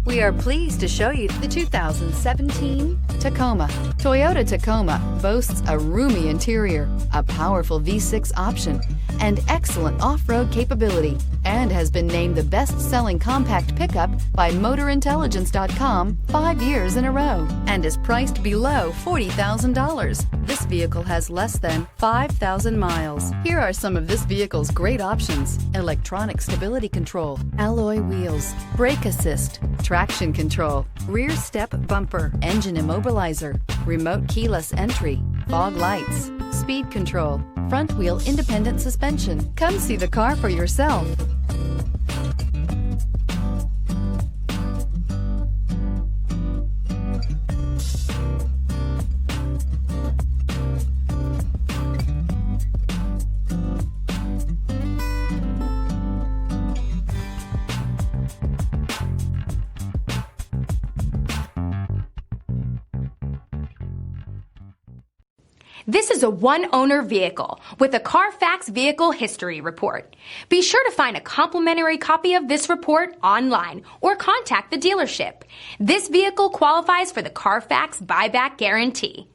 We are pleased to show you the 2017 Tacoma. Toyota Tacoma boasts a roomy interior, a powerful V6 option, and excellent off-road capability, and has been named the best-selling compact pickup by MotorIntelligence.com 5 years in a row, and is priced below $40,000. This vehicle has less than 5,000 miles. Here are some of this vehicle's great options: electronic stability control, alloy wheels, brake assist, traction control, rear step bumper, engine immobilizer, remote keyless entry, fog lights, speed control, front wheel independent suspension. Come see the car for yourself. This is a one-owner vehicle with a Carfax Vehicle History Report. Be sure to find a complimentary copy of this report online or contact the dealership. This vehicle qualifies for the Carfax Buyback Guarantee.